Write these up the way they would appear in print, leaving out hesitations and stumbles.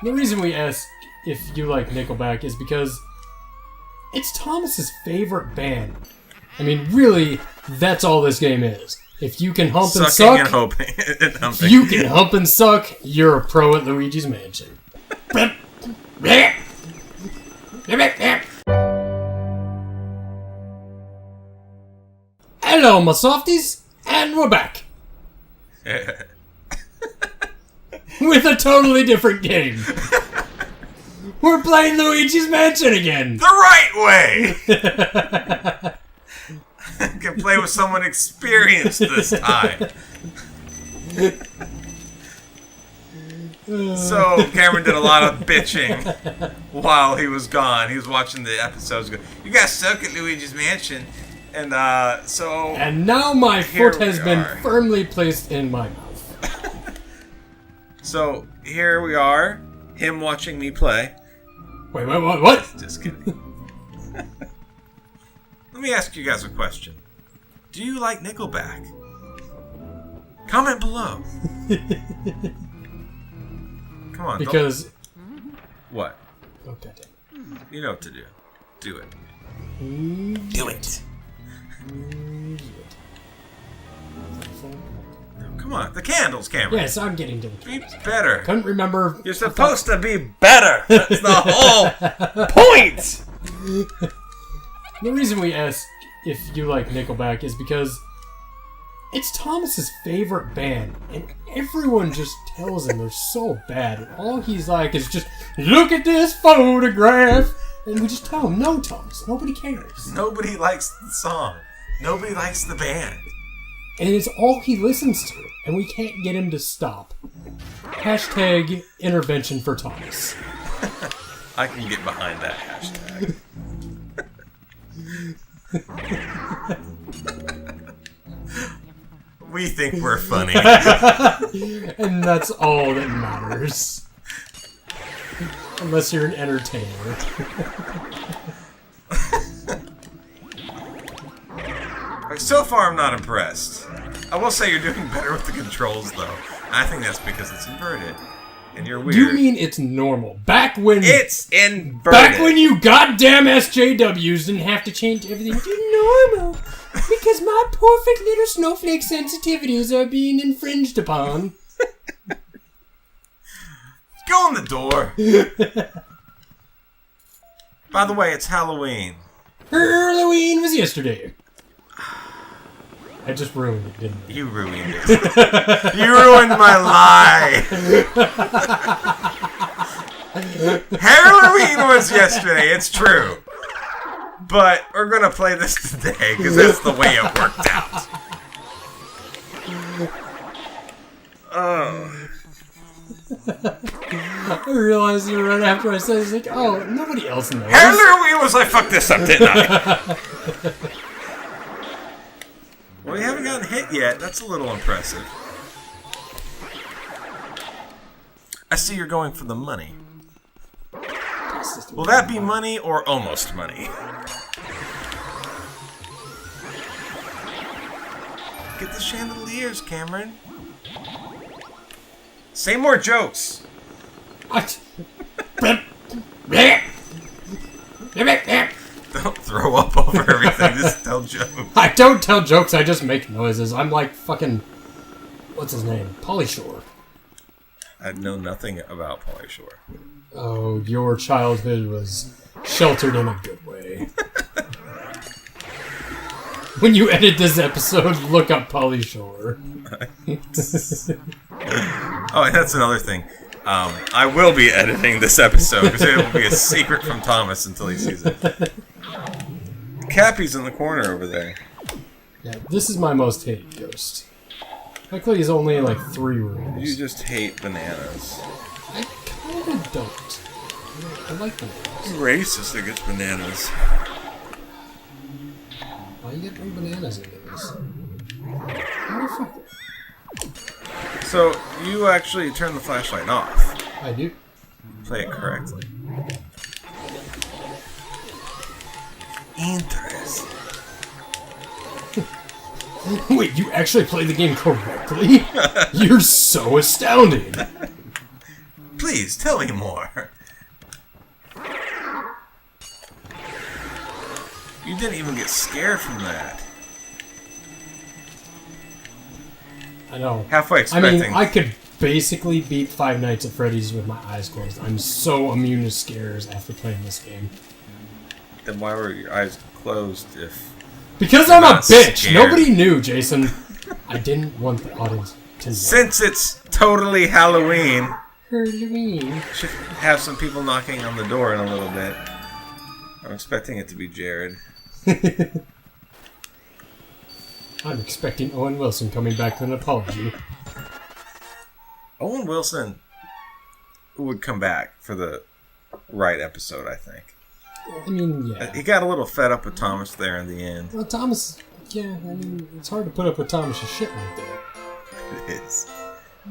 The reason we ask if you like Nickelback is because it's Thomas's favorite band. I mean, really, that's all this game is. If you can hump and suck, and hoping. If you can hump and suck, you're a pro at Luigi's Mansion. Hello, my softies, and we're back. With a totally different game. We're playing Luigi's Mansion again. The right way! I can play with someone experienced this time. So, Cameron did a lot of bitching while he was gone. He was watching the episodes. You guys suck at Luigi's Mansion. And, so... And now my foot has been firmly placed in my mouth. So, here we are. Him watching me play. Wait, what? Just kidding. Let me ask you guys a question. Do you like Nickelback? Comment below. Come on. Because... What? Okay. You know what to do. Do it. Do it. Come on. The candles, Cameron. Yes, I'm getting to the candles. Be better. Couldn't remember. You're supposed to be better. That's the whole point. The reason we ask if you like Nickelback is because it's Thomas's favorite band, and everyone just tells him they're so bad, and all he's like is just, look at this photograph, and we just tell him, no, Thomas, nobody cares. Nobody likes the song. Nobody likes the band. And it's all he listens to, and we can't get him to stop. Hashtag intervention for Thomas. I can get behind that hashtag. We think we're funny. And that's all that matters. Unless you're an entertainer. So far, I'm not impressed. I will say you're doing better with the controls, though. I think that's because it's inverted. And you're weird. You mean it's normal? Back when... It's inverted! Back when you goddamn SJWs didn't have to change everything to normal. Because my perfect little snowflake sensitivities are being infringed upon. Go in the door. By the way, it's Halloween. Halloween was yesterday. I just ruined it, didn't I? You ruined it. You ruined my lie. Halloween was yesterday, it's true. But we're going to play this today because that's the way it worked out. Oh. I realized right after I said it, it's like, oh, nobody else knows. Halloween was like, fuck this up, didn't I? Well, you haven't gotten hit yet. That's a little impressive. I see you're going for the money. Will that be money or almost money? Get the chandeliers, Cameron. Say more jokes. Don't throw up over everything. Just tell jokes. I don't tell jokes, I just make noises. I'm like fucking... What's his name? Pauly Shore. I know nothing about Pauly Shore. Oh, your childhood was sheltered in a good way. When you edit this episode, look up Pauly Shore. Oh, and that's another thing. I will be editing this episode because it will be a secret from Thomas until he sees it. Cappy's in the corner over there. Yeah, this is my most hated ghost. Luckily, he's only in like 3 rooms. You just hate bananas. I kinda don't. I like bananas. You're racist against bananas. Why you get no bananas into this? Motherfucker. So, you actually turn the flashlight off. I do. Play it correctly. Interesting. Wait, you actually play the game correctly? You're so astounding. Please Please, tell me more. You didn't even get scared from that. I know. Halfway expecting. I mean, I could basically beat Five Nights at Freddy's with my eyes closed. I'm so immune to scares after playing this game. Then why were your eyes closed if... Because I'm a bitch! Scared. Nobody knew, Jason. I didn't want the audience to know. Since it's totally Halloween... Halloween. Should have some people knocking on the door in a little bit. I'm expecting it to be Jared. I'm expecting Owen Wilson coming back with an apology. Owen Wilson would come back for the right episode, I think. I mean, yeah. He got a little fed up with Thomas there in the end. Well, Thomas... Yeah, I mean, it's hard to put up with Thomas' shit like that. It is.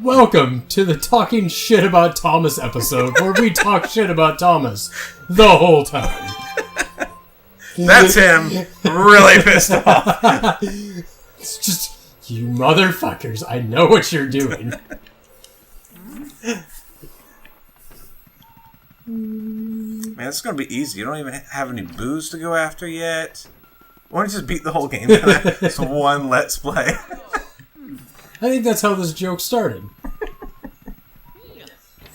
Welcome to the Talking Shit About Thomas episode, where we talk shit about Thomas the whole time. That's him really pissed off. It's just, you motherfuckers, I know what you're doing. Man, it's going to be easy. You don't even have any booze to go after yet. Why don't you just beat the whole game? It's one let's play. I think that's how this joke started.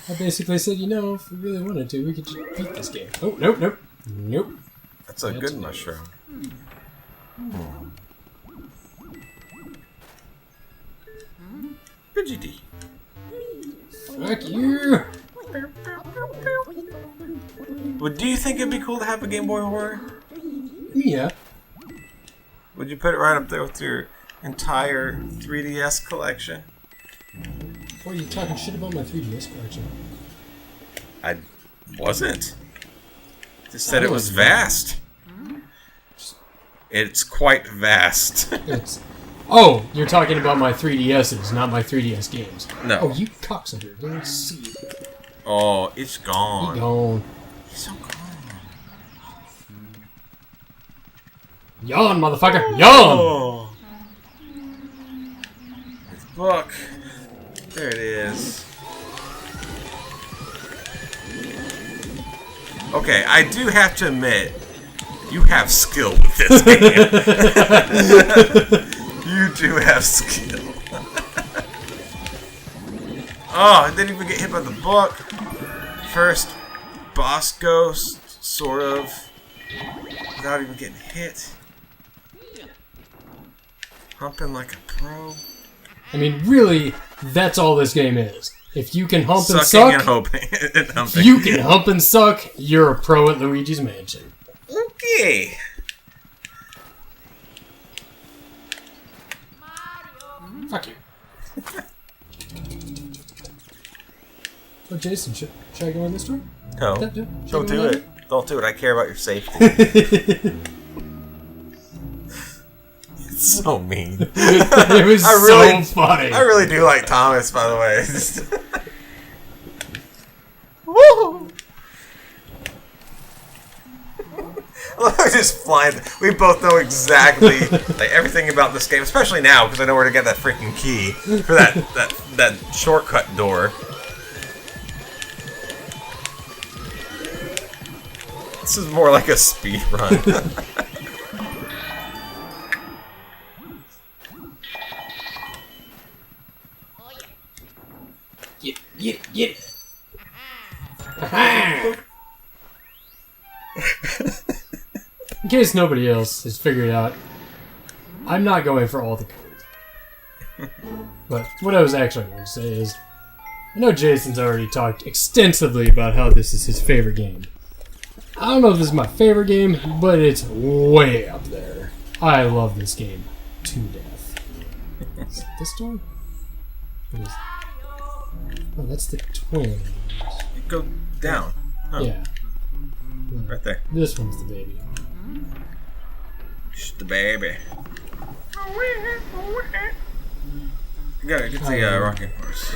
I basically said, you know, if we really wanted to, we could just beat this game. Oh, nope, nope, nope. That's a good mushroom. Luigi. Fuck you! Well, do you think it'd be cool to have a Game Boy Horror? Yeah. Would you put it right up there with your entire 3DS collection? Why are you talking shit about my 3DS collection? I wasn't. Just said it was vast. It's quite vast. Oh, you're talking about my 3DSs, not my 3DS games. No. Oh, you cocksucker. Didn't see. Oh, it's gone. He gone. He's so gone. Yawn, motherfucker! Yawn! Oh. This book. There it is. Okay, I do have to admit, you have skill with this game. You do have skill. Oh, I didn't even get hit by the book. First boss ghost, sort of, without even getting hit. Humping like a pro. I mean, really, that's all this game is. If you can hump and Sucking suck, and hoping. And humping. you can hump and suck, you're a pro at Luigi's Mansion. Okay. Fuck you. Oh, Jason, should I go in this door? No. Should I Don't go do in it. Don't do it. I care about your safety. It's so mean. It was so funny. I really do like Thomas, by the way. Woo! I love how just flying. We both know exactly like everything about this game, especially now because I know where to get that freaking key for that shortcut door. This is more like a speed run. Get it. In case nobody else has figured out, I'm not going for all the code. But what I was actually going to say is, I know Jason's already talked extensively about how this is his favorite game. I don't know if this is my favorite game, but it's way up there. I love this game to death. Is it this door? What is it? Oh, that's the twin. Go down. Oh, Yeah. right there. This one's the baby. Shh, the baby. You gotta get the rocking horse.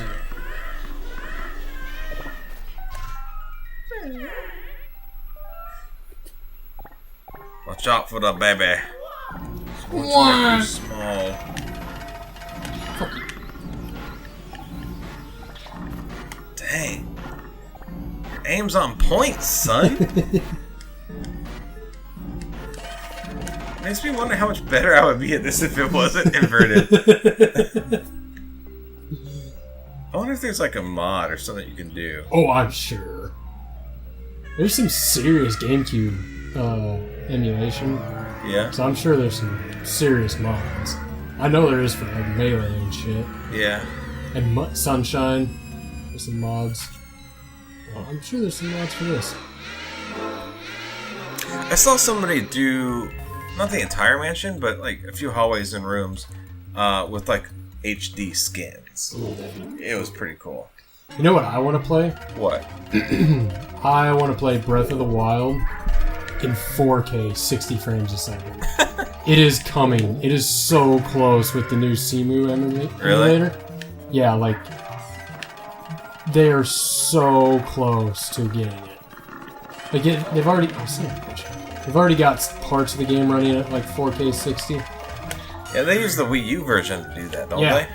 Watch out for the baby. It's going to be small. Dang. aim's on point, son. Makes me wonder how much better I would be at this if it wasn't inverted. I wonder if there's like a mod or something you can do. Oh, I'm sure. There's some serious GameCube emulation. Yeah. So I'm sure there's some serious mods. I know there is for like Melee and shit. Yeah. And Sunshine. There's some mods. Well, I'm sure there's some mods for this. I saw somebody do, not the entire mansion, but like a few hallways and rooms with like HD skins. It was pretty cool. You know what I want to play? What? I want to play Breath of the Wild in 4K, 60 frames a second. It is coming. It is so close with the new Cemu emulator. Really? Yeah, like they are so close to getting it. Like they've already. Oh, son of a bitch. They've already got parts of the game running at like 4K 60. Yeah, they use the Wii U version to do that, don't Yeah. they?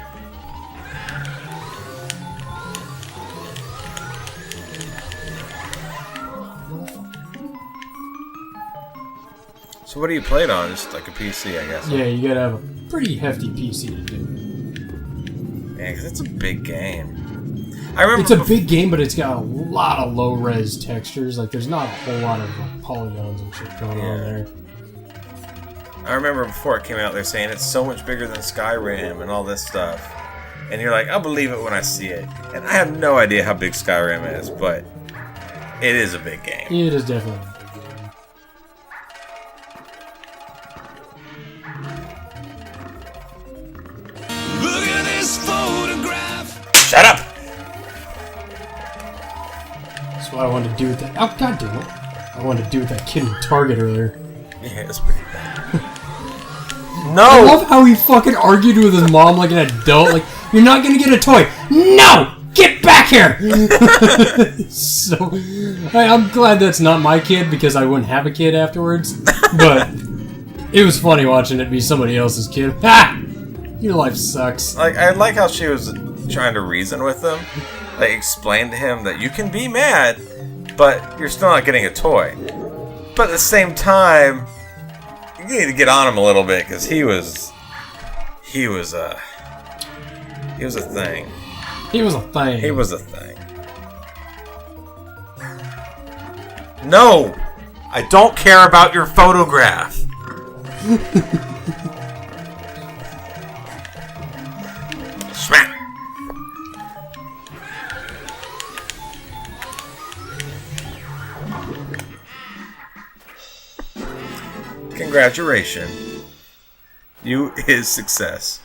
So what do you play it on? Just like a PC, I guess. Yeah, you gotta have a pretty hefty PC to do. Yeah, because it's a big game. I remember It's a big game, but it's got a lot of low-res textures. Like, there's not a whole lot of like, polygons and shit going on there. I remember before it came out, they're saying it's so much bigger than Skyrim and all this stuff. And you're like, I'll believe it when I see it. And I have no idea how big Skyrim is, but it is a big game. It is definitely a big game. Look at this photograph. Shut up! That's what I wanted to do with that. Oh, god damn it. I wanted to do with that kid in Target earlier. Yeah, it's pretty bad. I No! love how he fucking argued with his mom like an adult. Like, you're not gonna get a toy. No! Get back here! So, I'm glad that's not my kid because I wouldn't have a kid afterwards. But it was funny watching it be somebody else's kid. Ha! Your life sucks. Like, I like how she was trying to reason with him. Like, explain to him that you can be mad, but you're still not getting a toy. But at the same time, you need to get on him a little bit because he was a thing. He was a thing. He was a thing. No, I don't care about your photograph. Smack. Congratulations. You is success.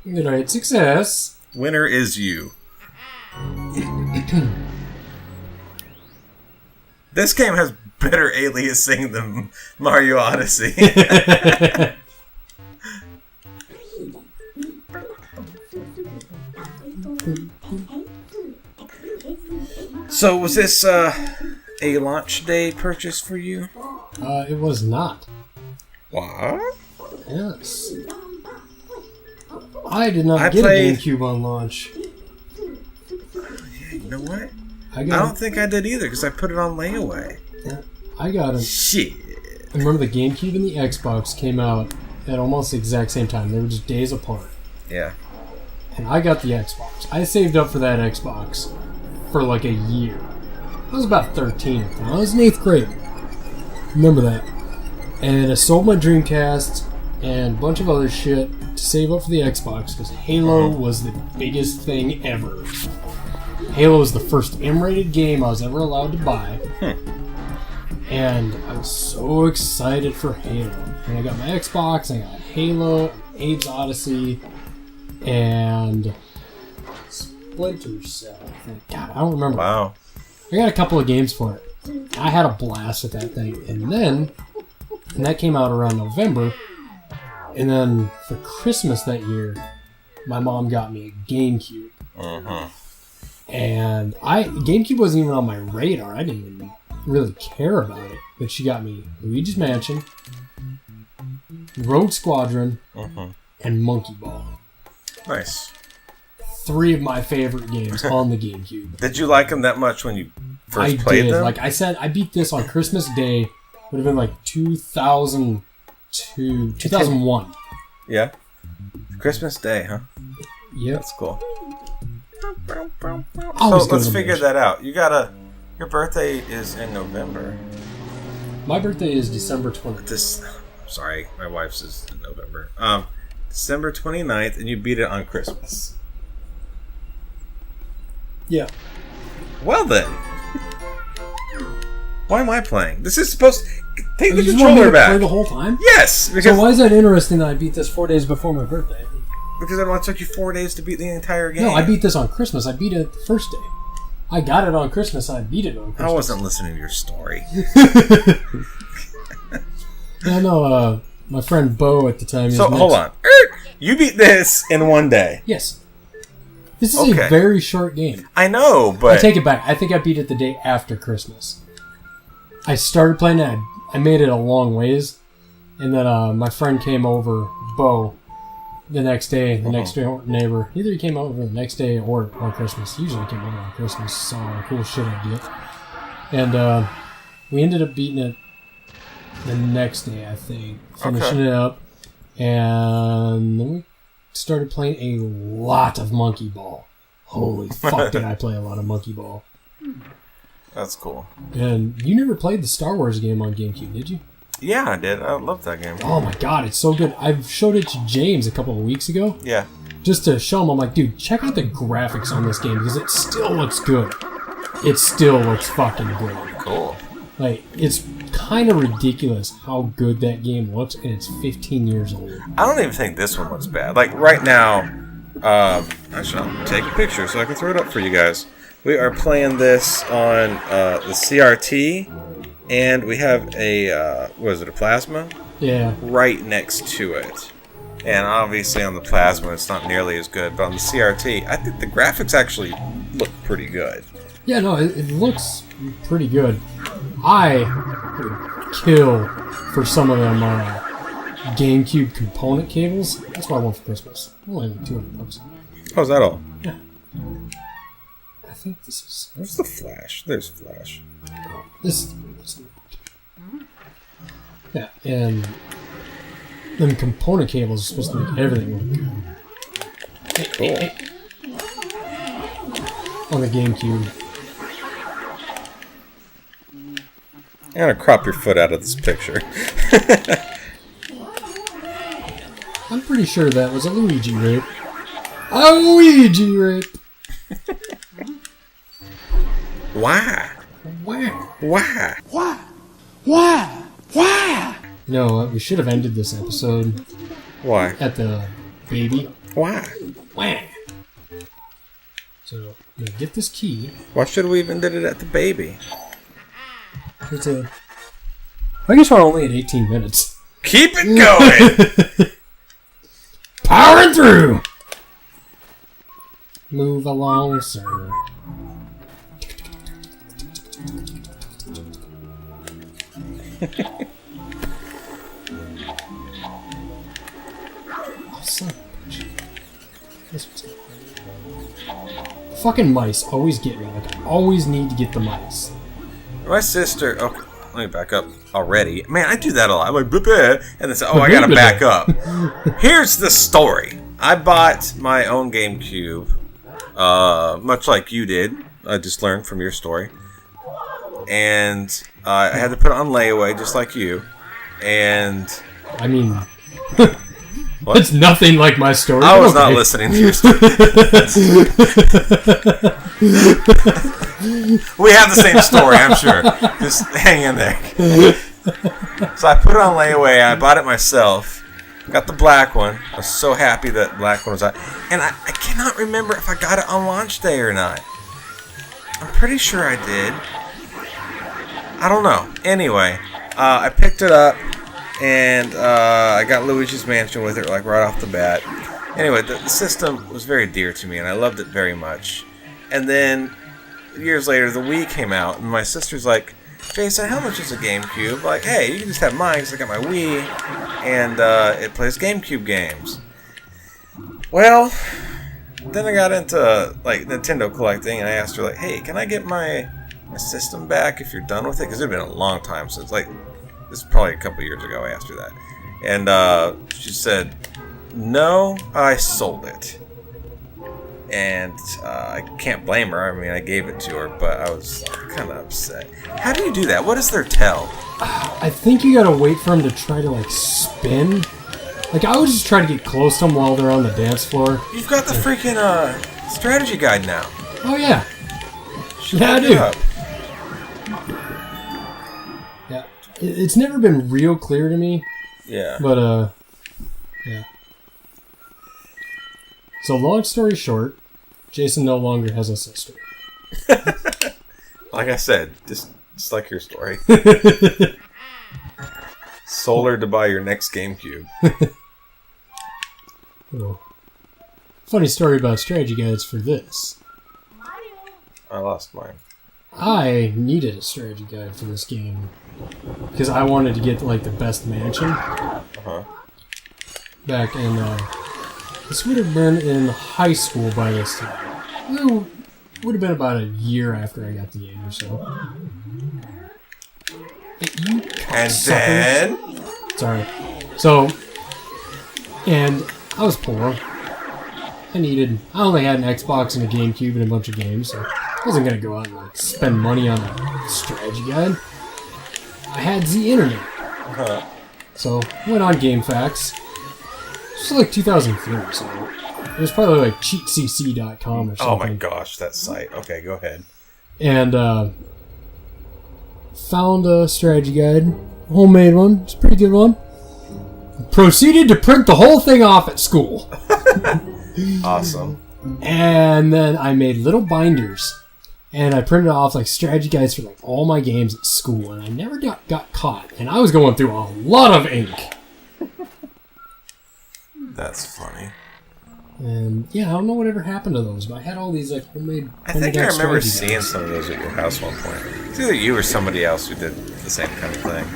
Good night, success. Winner is you. This game has better aliasing than Mario Odyssey. So was this a launch day purchase for you? It was not. What? Yes. I did not get a GameCube on launch. Yeah, you know what? I I don't think I did either because I put it on layaway. I got it. Shit. I remember the GameCube and the Xbox came out at almost the exact same time. They were just days apart. Yeah. And I got the Xbox. I saved up for that Xbox for like a year. I was about 13 at the time. I was in 8th grade. Remember that. And I sold my Dreamcast and a bunch of other shit to save up for the Xbox because Halo was the biggest thing ever. Halo was the first M-rated game I was ever allowed to buy. And I was so excited for Halo. And I got my Xbox, I got Halo, Abe's Odyssey, and Splinter Cell. God, I don't remember. Wow. I got a couple of games for it. I had a blast with that thing. And that came out around November. And then for Christmas that year, my mom got me a GameCube. And GameCube wasn't even on my radar. I didn't even really care about it. But she got me Luigi's Mansion, Rogue Squadron, and Monkey Ball. Nice. 3 of my favorite games on the GameCube. Did you like them that much when you first played them? Like I said, I beat this on Christmas Day. Would have been like 2002, 2001. Yeah. Christmas Day, huh? Yep. That's cool. Always So good let's on figure those. that out. Your birthday is in November. My birthday is December 20th. Sorry, my wife's is in November. December 29th, and you beat it on Christmas. Yeah. Well then. Why am I playing? This is supposed to... Take the You just want me controller to back. play the whole time? Yes! So why is that interesting that I beat this 4 days before my birthday? Because it only took you 4 days to beat the entire game. No, I beat this on Christmas. I beat it the first day. I got it on Christmas. I beat it on Christmas. I wasn't listening to your story. Yeah, no, my friend Bo at the time... So, hold on. You beat this in 1 day. Yes. This is Okay. a very short game. I know, but... I take it back. I think I beat it the day after Christmas. I started playing it. I made it a long ways. And then my friend came over, Bo, the next day. The next door neighbor. Either he came over the next day or on Christmas. Usually he came over on Christmas. Saw all the cool shit I did. And we ended up beating it the next day, I think. Finishing it up. And then we started playing a lot of Monkey Ball. Holy fuck, did I play a lot of Monkey Ball. That's cool. And you never played the Star Wars game on GameCube, did you? Yeah, I did. I love that game. Oh my god, it's so good. I've showed it to James a couple of weeks ago. Yeah. Just to show him, I'm like, dude, check out the graphics on this game because it still looks good. It still looks fucking good. Cool. Like, it's kind of ridiculous how good that game looks, and it's 15 years old. I don't even think this one looks bad. Like, right now, actually, I'll take a picture so I can throw it up for you guys. We are playing this on the CRT, and we have a, a plasma? Yeah. Right next to it. And obviously on the plasma, it's not nearly as good, but on the CRT, I think the graphics actually look pretty good. Yeah, no, it looks pretty good. I would kill for some of them GameCube component cables. That's what I want for Christmas. Only like $200. Oh, is that all? Yeah. I think this is... Where's the flash? There's flash. This is... Yeah, and... them component cables are supposed to make everything look good. Cool. On the GameCube. I'm gonna crop your foot out of this picture. I'm pretty sure that was a Luigi rape. A Luigi rape! Why? Wow. Why? You know what? We should have ended this episode Why? at the baby. Why? Wah. So, I'm gonna get this key. Why should we even did it at the baby? It's a... I guess we're only at 18 minutes. Keep it going! Powering through! Move along, sir. Oh, son of a bitch. This one's not right. Fucking mice always get me. Like, I always need to get the mice. My sister... Okay, let me back up already. Man, I do that a lot. I'm like, "Bleh," and then say, oh, I gotta back up. Here's the story. I bought my own GameCube, much like you did. I just learned from your story. And I had to put it on layaway, just like you. And... I mean... It's nothing like my story. I was not Okay. listening to your story. We have the same story, I'm sure. Just hang in there. So I put it on layaway, and I bought it myself. Got the black one. I was so happy that black one was out. And I cannot remember if I got it on launch day or not. I'm pretty sure I did. I don't know. Anyway, I picked it up, and I got Luigi's Mansion with it, like, right off the bat. Anyway, the system was very dear to me, and I loved it very much. And then, years later, the Wii came out, and my sister's like, Jason, how much is a GameCube? Like, hey, you can just have mine, because I got my Wii, and it plays GameCube games. Well, then I got into, like, Nintendo collecting, and I asked her, like, hey, can I get my my system back if you're done with it? Because it's been a long time since, like, this is probably a couple years ago I asked her that. And she said, no, I sold it. And I can't blame her. I mean, I gave it to her, but I was kind of upset. How do you do that? What is their tell? I think you gotta wait for them to try to, like, spin. Like, I would just try to get close to them while they're on the dance floor. You've got the freaking strategy guide now. Oh, yeah. Yeah, I do. Yeah. It's never been real clear to me. Yeah. But, yeah. So, long story short, Jason no longer has a sister. Like I said, just like your story. Sold her to buy your next GameCube. Oh. Funny story about strategy guides for this. I lost mine. I needed a strategy guide for this game because I wanted to get like the best mansion. Back in this would have been in high school by this time. It would have been about a year after I got the game or so. And then sorry. So, and I was poor. I only had an Xbox and a GameCube and a bunch of games, so I wasn't gonna go out and like spend money on a strategy guide. I had the internet, so went on GameFAQs. This was like 2003, so it was probably like cheatcc.com or something. oh my gosh, that site. Okay, go ahead. And found a strategy guide, homemade one. It's a pretty good one. Proceeded to print the whole thing off at school. Awesome. And then I made little binders. And I printed off like strategy guides for like all my games at school. And I never got caught. And I was going through a lot of ink. That's funny. And yeah, I don't know whatever happened to those, but I had all these like homemade. I think I remember strategy seeing guides. some of those at your house one point. It's either you or somebody else who did the same kind of thing.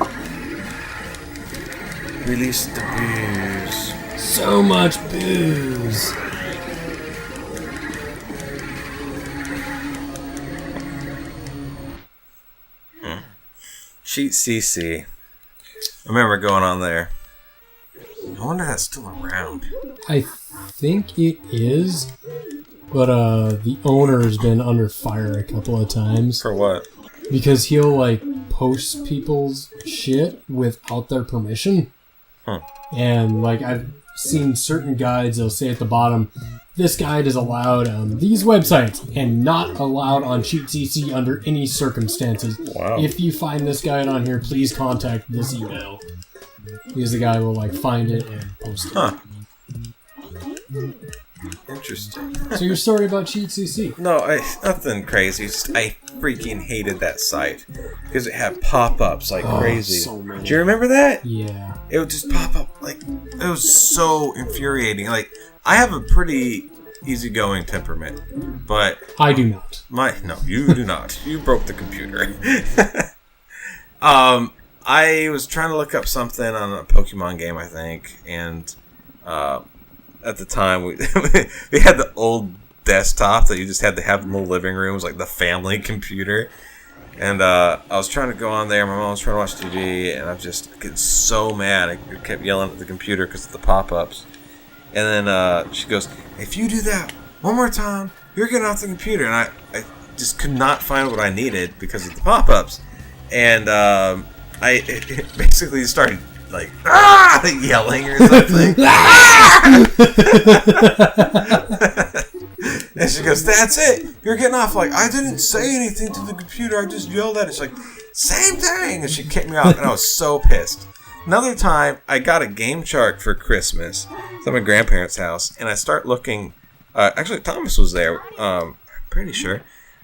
Release the booze. So much booze. Cheat CC. I remember going on there. I wonder if that's still around. I think it is, but the owner has been under fire a couple of times For what? because he'll like post people's shit without their permission. And like I've seen certain guides, they'll say at the bottom, this guide is allowed on these websites and not allowed on CheatCC under any circumstances. Wow. If you find this guide on here, please contact this email. Because the guy will like find it and post it. Huh. Interesting. So your story about CheatCC? No, nothing crazy. Just I freaking hated that site because it had pop-ups like crazy. So many. Do you remember that? Yeah. It would just pop up like it was so infuriating. Like I have a pretty easygoing temperament, but I do not. no, you do not. You broke the computer. I was trying to look up something on a Pokemon game, I think, and at the time we we had the old desktop that you just had to have in the living room. It was like the family computer. And I was trying to go on there. My mom was trying to watch TV, and I was just getting so mad. I kept yelling at the computer because of the pop-ups. And then she goes, if you do that one more time, you're getting off the computer. And I just could not find what I needed because of the pop-ups. And I basically started like yelling or something. And she goes, that's it. You're getting off. Like, I didn't say anything to the computer. I just yelled at it. She's like, same thing. And she kicked me out. And I was so pissed. Another time, I got a Game Shark for Christmas. It's at my grandparents' house. And I start looking. Actually, Thomas was there. Pretty sure.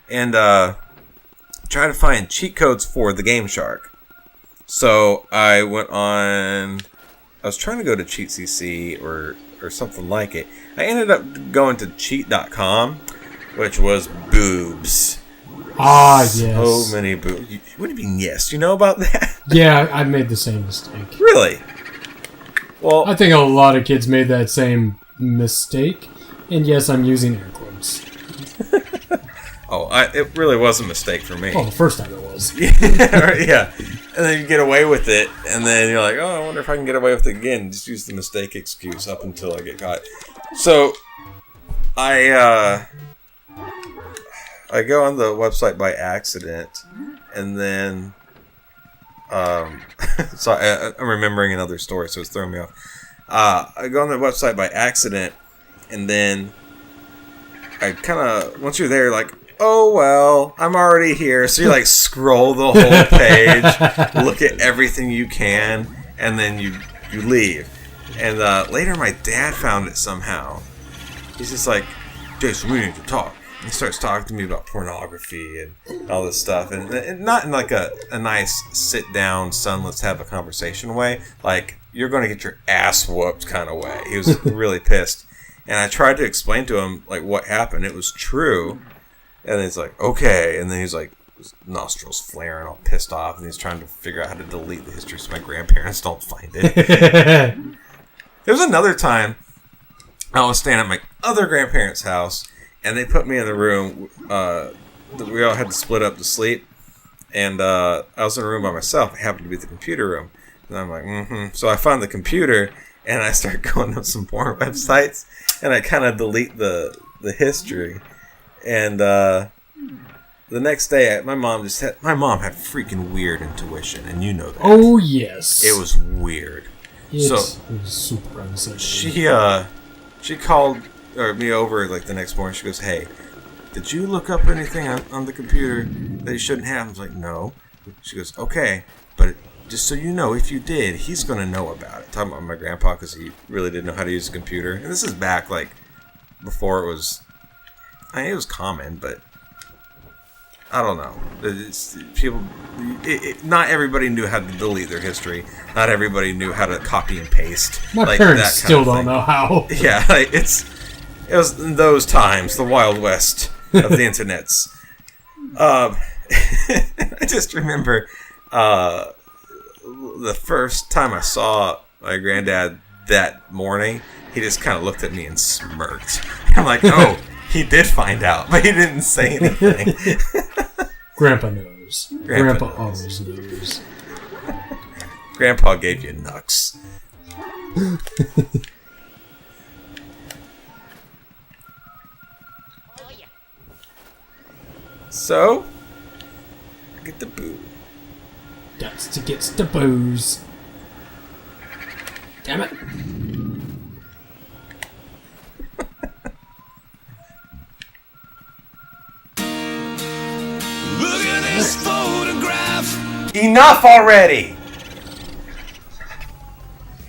And trying to find cheat codes for the Game Shark. So I went on. I was trying to go to CheatCC or something like it. I ended up going to cheat.com, which was boobs. Ah, yes. So many boobs. What do you mean, yes? You know about that? Yeah, I made the same mistake. Really? Well, I think a lot of kids made that same mistake. And yes, I'm using air quotes. It really was a mistake for me. Well, the first time it was. Yeah. And then you get away with it, and then you're like, oh, I wonder if I can get away with it again. Just use the mistake excuse up until I get caught. So, I go on the website by accident, and then, so I'm remembering another story, so it's throwing me off. I go on the website by accident, and then I kind of, once you're there, like, oh, well, I'm already here. So you, like, scroll the whole page, look at everything you can, and then you leave. And later my dad found it somehow. He's just like, Jason, we need to talk. He starts talking to me about pornography and all this stuff. And not in, like, a nice sit-down, son, let's have a conversation way. Like, you're going to get your ass whooped kind of way. He was really pissed. And I tried to explain to him, like, what happened. It was true. And he's like, okay. And then he's like, his nostrils flaring, all pissed off. And he's trying to figure out how to delete the history so my grandparents don't find it. There was another time I was staying at my other grandparents' house. And they put me in the room. We all had to split up to sleep. And I was in a room by myself. It happened to be the computer room. And I'm like, So I found the computer. And I start going to some porn websites. And I kind of delete the history. And the next day, my mom had freaking weird intuition, and you know that. Oh yes, it was weird. It was super unsettling. She called me over like the next morning. She goes, "Hey, did you look up anything on the computer that you shouldn't have?" I was like, "No." She goes, "Okay, but just so you know, if you did, he's gonna know about it." Talking about my grandpa because he really didn't know how to use a computer, and this is back like before it was. It was common, but I don't know. Not everybody knew how to delete their history. Not everybody knew how to copy and paste. My parents still don't know how. Yeah, like it was in those times, the Wild West of the internets. I just remember the first time I saw my granddad that morning, he just kind of looked at me and smirked. I'm like, oh. He did find out, but he didn't say anything. Grandpa knows. Grandpa always knows. Grandpa gave you knucks. So, get the boo. That's to get the booze. Damn it. Look at this photograph. Enough already!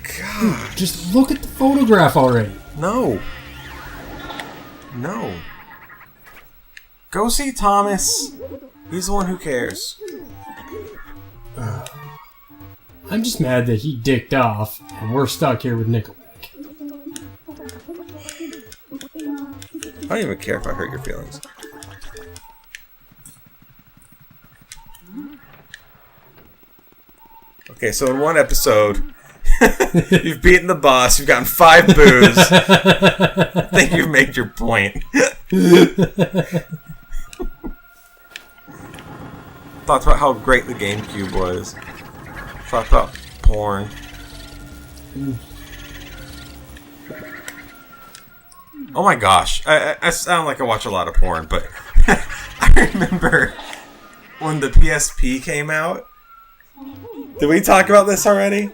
God. Just look at the photograph already. No. Go see Thomas. He's the one who cares. I'm just mad that he dicked off and we're stuck here with Nickelback. I don't even care if I hurt your feelings. Okay, so in one episode, you've beaten the boss, you've gotten 5 boos. I think you've made your point. Thoughts about how great the GameCube was. Talked about porn. Oh my gosh. I sound like I watch a lot of porn, but I remember when the PSP came out. Did we talk about this already?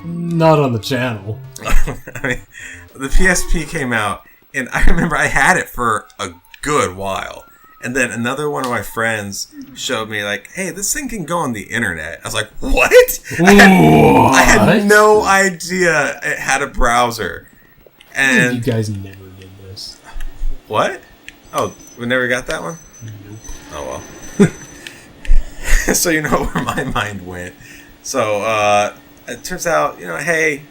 Not on the channel. I mean, the PSP came out, and I remember I had it for a good while. And then another one of my friends showed me, like, hey, this thing can go on the internet. I was like, what? I had no idea it had a browser. And you guys never did this. What? Oh, we never got that one? Nope. Oh, well. So you know where my mind went. So, it turns out, hey,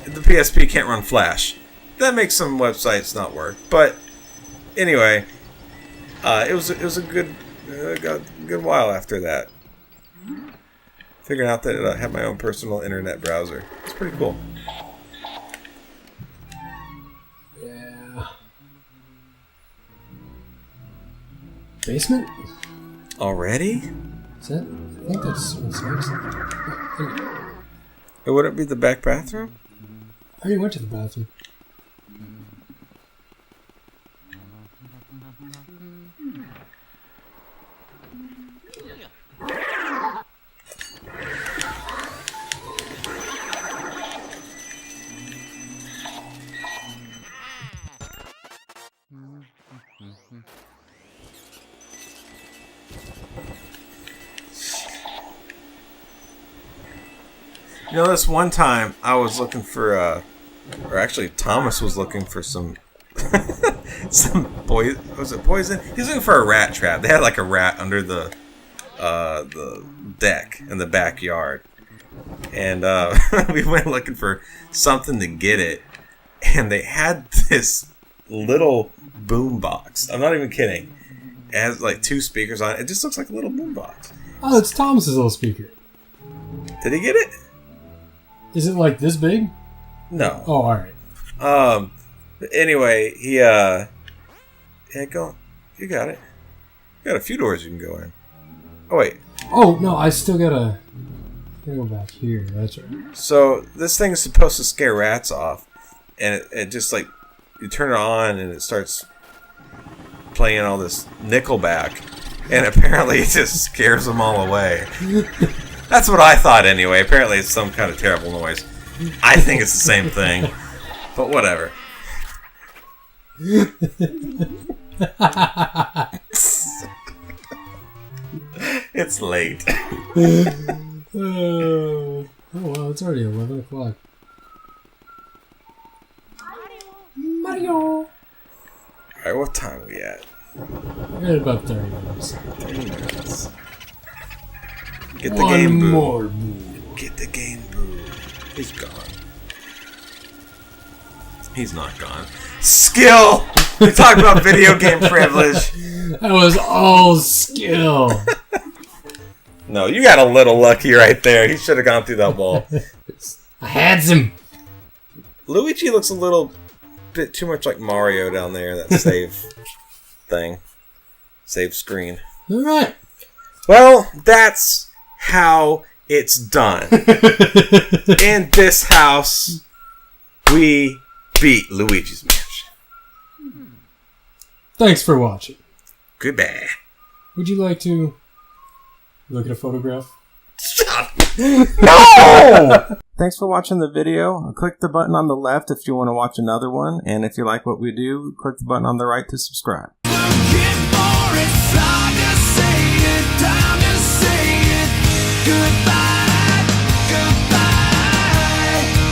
the PSP can't run Flash. That makes some websites not work. But, anyway, it was a good while after that. Figuring out that I have my own personal internet browser. It's pretty cool. Yeah. Basement? Already? Is that? I think that's what it sounds like. Would it be the back bathroom? I already went to the bathroom. You know, this one time I was looking for, or actually Thomas was looking for some was it poison? He was looking for a rat trap. They had like a rat under the deck in the backyard, and we went looking for something to get it, and they had this little boom box. I'm not even kidding. It has like 2 speakers on it. It just looks like a little boom box. Oh, it's Thomas's little speaker. Did he get it? Is it like this big? No. Oh, alright. But anyway, yeah, go. You got it. You got a few doors you can go in. Oh wait. Oh no, I still gotta go back here. That's right. So this thing is supposed to scare rats off, and it just like you turn it on and it starts playing all this Nickelback, and apparently it just scares them all away. That's what I thought anyway. Apparently it's some kind of terrible noise. I think it's the same thing, but whatever. It's late. Oh wow, it's already 11 o'clock. Mario! Alright, what time are we at? We're at about 30 minutes. 30 minutes. Get the One game boo. more move. Get the game boo. He's gone. He's not gone. Skill! We talk about video game privilege. That was all skill. No, you got a little lucky right there. He should have gone through that wall. I had some. Luigi looks a little bit too much like Mario down there, that save thing. Save screen. Alright. Well, that's how it's done. In this house, we beat Luigi's Mansion. Thanks for watching. Goodbye. Would you like to look at a photograph? Stop. No! Thanks for watching the video. Click the button on the left if you want to watch another one. And if you like what we do, click the button on the right to subscribe. Time to say it. Goodbye.